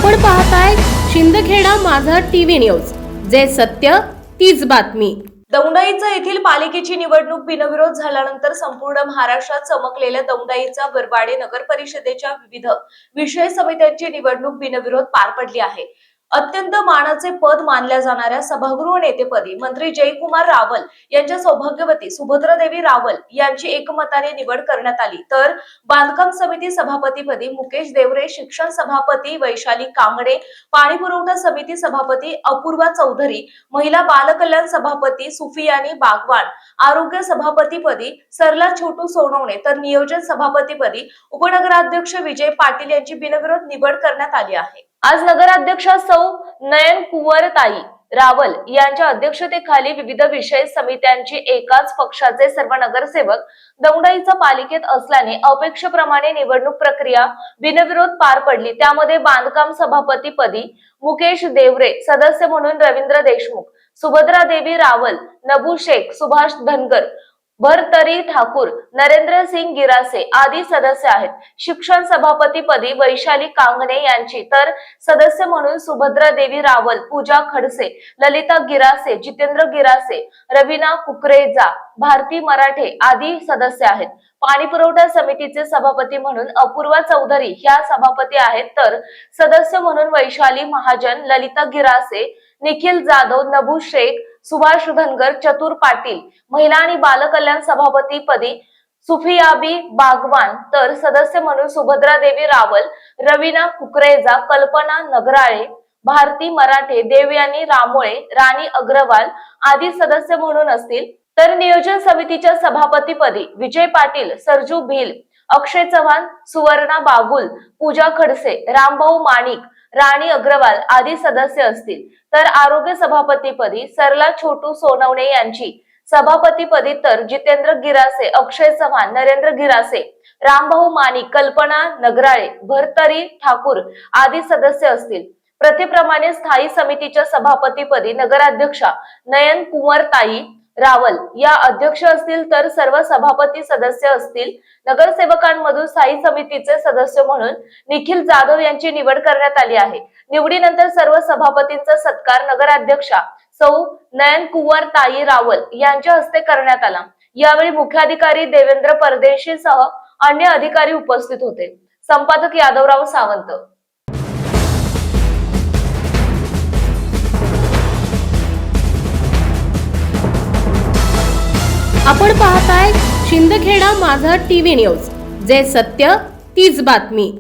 आपण पाहताय शिंदखेडा माझा टीव्ही न्यूज, जे सत्य तीच बातमी। दौंडाईचा येथील पालिकेची निवडणूक बिनविरोध झाल्यानंतर संपूर्ण महाराष्ट्रात चमकलेल्या दौंडाईचा बरवाडे नगर परिषदेच्या विविध विषय समित्यांची निवडणूक बिनविरोध पार पडली आहे। अत्यंत मानाचे पद मानल्या जाणाऱ्या सभागृह नेतेपदी मंत्री जयकुमार रावल यांच्या सौभाग्यवती सुभद्रादेवी रावल यांची एकमताने निवड करण्यात आली, तर बांधकाम समिती सभापतीपदी मुकेश देवरे, शिक्षण सभापती वैशाली कांगडे, पाणी पुरवठा समिती सभापती अपूर्वा चौधरी, महिला बाल कल्याण सभापती सुफियानी बागवान, आरोग्य सभापतीपदी सरला छोटू सोनवणे, तर नियोजन सभापतीपदी उपनगराध्यक्ष विजय पाटील यांची बिनविरोध निवड करण्यात आली आहे। आज नगराध्यक्षा सौ नयन कुंवरताई रावल यांच्या अध्यक्षतेखाली विविध विषय समित्यांची एकाच पक्षाचे सर्व नगरसेवक दौंडाईचा पालिकेत असल्याने अपेक्षेप्रमाणे निवडणूक प्रक्रिया बिनविरोध पार पडली। त्यामध्ये बांधकाम सभापतीपदी मुकेश देवरे, सदस्य म्हणून रवींद्र देशमुख, सुभद्रादेवी रावल, नबू शेख, सुभाष धनगर, भरतरी ठाकूर, नरेंद्र सिंग गिरासे आदी सदस्य आहेत। शिक्षण सभापतीपदी वैशाली कांगणे यांची, तर सदस्य म्हणून सुभद्रादेवी रावल, पूजा खडसे, ललिता गिरासे, जितेंद्र गिरासे, रवीना कुकरेजा, भारती मराठे आदी सदस्य आहेत। पाणी पुरवठा समितीचे सभापती म्हणून अपूर्वा चौधरी ह्या सभापती आहेत, तर सदस्य म्हणून वैशाली महाजन, ललिता गिरासे, निखिल जाधव, नबू शेख, सुभाष धनगर, चतुर पाटील, महिला आणि बाल कल्याण सभापतीपदी सुफियाबी बागवान, तर सदस्य म्हणून सुभद्रादेवी रावल, रवीना कुकरेजा, कल्पना नगराळे, भारती मराठे, देवयानी रामोळे, राणी अग्रवाल आदी सदस्य म्हणून असतील। तर नियोजन समितीच्या सभापतीपदी विजय पाटील, सरजू भिल, अक्षय चव्हाण, सुवर्णा बागुल, पूजा खडसे, रामभाऊ माणिक, राणी अग्रवाल आदी सदस्य असतील। तर आरोग्य सभापतीपदी सरला छोटू सोनवणे यांची, सभापतीपदी तर जितेंद्र गिरासे, अक्षय चव्हाण, नरेंद्र गिरासे, रामभाऊ माणिक, कल्पना नगराळे, भरतरी ठाकूर आदी सदस्य असतील। प्रथेप्रमाणे स्थायी समितीच्या सभापतीपदी नगराध्यक्षा नयन कुंवरताई रावल या अध्यक्ष असतील, तर सर्व सभापती सदस्य असतील। नगरसेवकांमधून स्थायी समितीचे सदस्य म्हणून निखिल जाधव यांची निवड करण्यात आली आहे। निवडीनंतर सर्व सभापतींचा सत्कार नगराध्यक्षा सौ नयन कुंवरताई रावल यांच्या हस्ते करण्यात आला। यावेळी मुख्याधिकारी देवेंद्र परदेशी सह अन्य अधिकारी उपस्थित होते। संपादक यादवराव सावंत। आपण पाहताय शिंदखेडा माझा टीव्ही न्यूज, जे सत्य तीच बातमी।